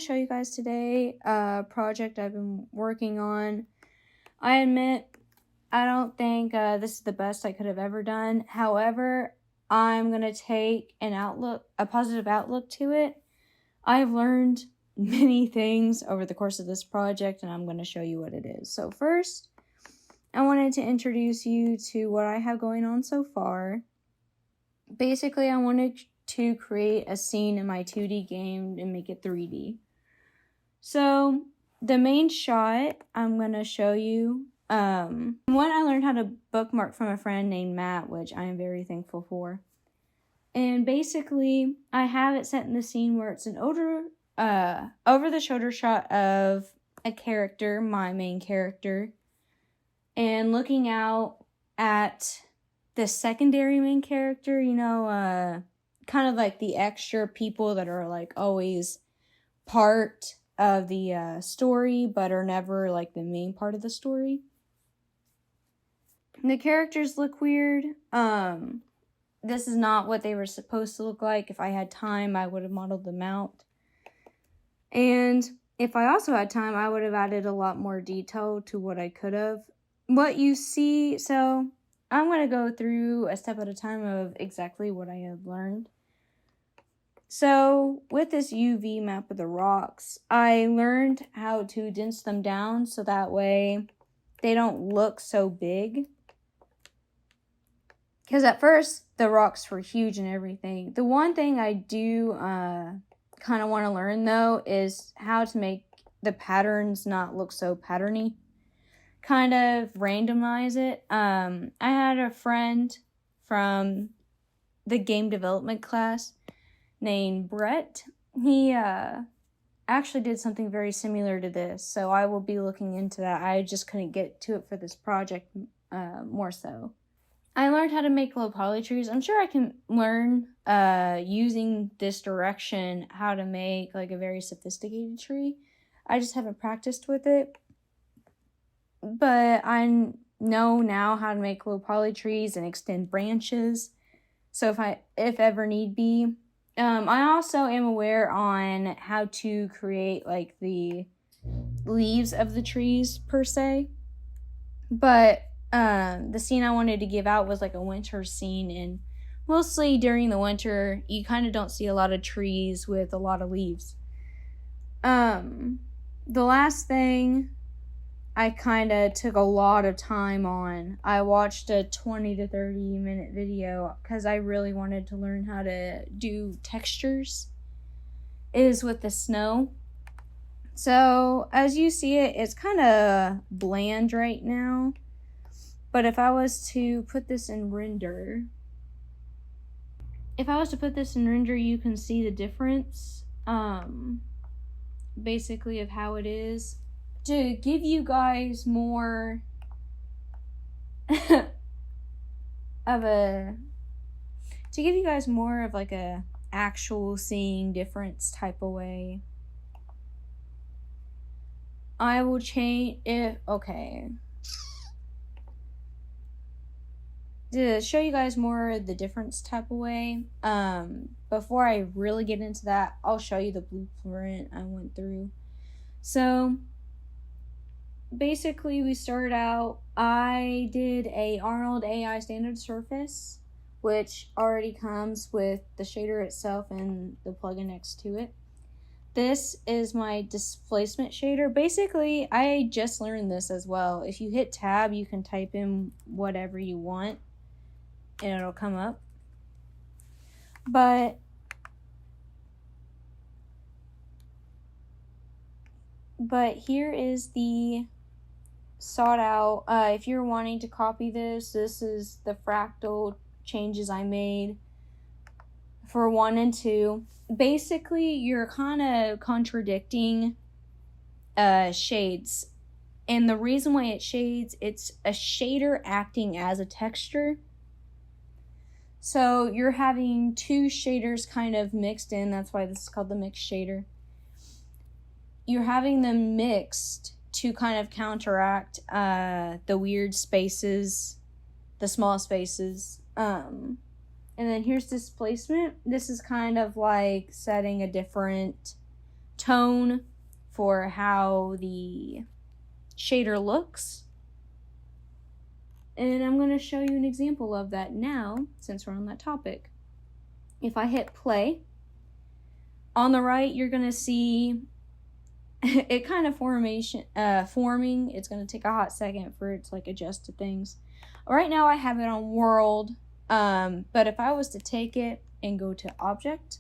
to show you guys today a project I've been working on. I admit, I don't think this is the best I could have ever done. However, I'm going to take a positive outlook to it. I've learned many things over the course of this project, and I'm going to show you what it is. So first, I wanted to introduce you to what I have going on so far. Basically, I wanted to create a scene in my 2D game and make it 3D. So the main shot I'm going to show you, one I learned how to bookmark from a friend named Matt, which I am very thankful for. And basically, I have it set in the scene where it's an over-the-shoulder shot of a character, my main character, and looking out at the secondary main character, kind of like the extra people that are like always part of the story, but are never like the main part of the story. The characters look weird. This is not what they were supposed to look like. If I had time, I would have modeled them out. And if I also had time, I would have added a lot more detail to what I could have. What you see, so I'm going to go through a step at a time of exactly what I have learned. So with this UV map of the rocks, I learned how to dense them down so that way they don't look so big. Because at first, the rocks were huge and everything. The one thing I do kind of want to learn, though, is how to make the patterns not look so patterny. Kind of randomize it. I had a friend from the game development class named Brett. He actually did something very similar to this, so I will be looking into that. I just couldn't get to it for this project more so. I learned how to make low poly trees. I'm sure I can learn using this direction how to make like a very sophisticated tree. I just haven't practiced with it. But I know now how to make low poly trees and extend branches. So if ever need be. I also am aware on how to create like the leaves of the trees per se. But the scene I wanted to give out was like a winter scene, and mostly during the winter you kind of don't see a lot of trees with a lot of leaves. The last thing I kind of took a lot of time on, I watched a 20 to 30 minute video because I really wanted to learn how to do textures, is with the snow. So as you see it, it's kind of bland right now. But if I was to put this in render, you can see the difference, basically of how it is. To give you guys more of like a actual seeing difference type of way, I will change it. Okay. To show you guys more of the difference type of way, before I really get into that, I'll show you the blueprint I went through. So basically, we started out, I did a Arnold AI standard surface, which already comes with the shader itself and the plugin next to it. This is my displacement shader. Basically, I just learned this as well. If you hit tab, you can type in whatever you want, and it'll come up. But here is the sought out. If you're wanting to copy this is the fractal changes I made for 1 and 2. Basically, you're kind of contradicting shades. And the reason why it shades, it's a shader acting as a texture. So you're having two shaders kind of mixed in. That's why this is called the mixed shader. You're having them mixed to kind of counteract the weird spaces, the small spaces. And then here's displacement. This is kind of like setting a different tone for how the shader looks. And I'm going to show you an example of that now, since we're on that topic. If I hit play, on the right, you're going to see it kind of forming. It's going to take a hot second for it to like adjust to things. Right now I have it on world, but if I was to take it and go to object,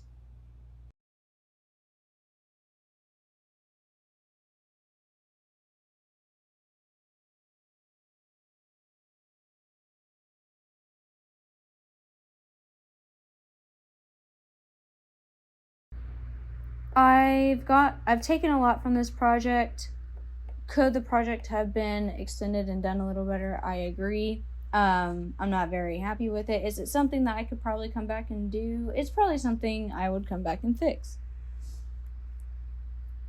I've taken a lot from this project. Could the project have been extended and done a little better? I agree. I'm not very happy with it. Is it something that I could probably come back and do? It's probably something I would come back and fix.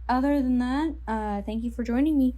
Other than that, thank you for joining me.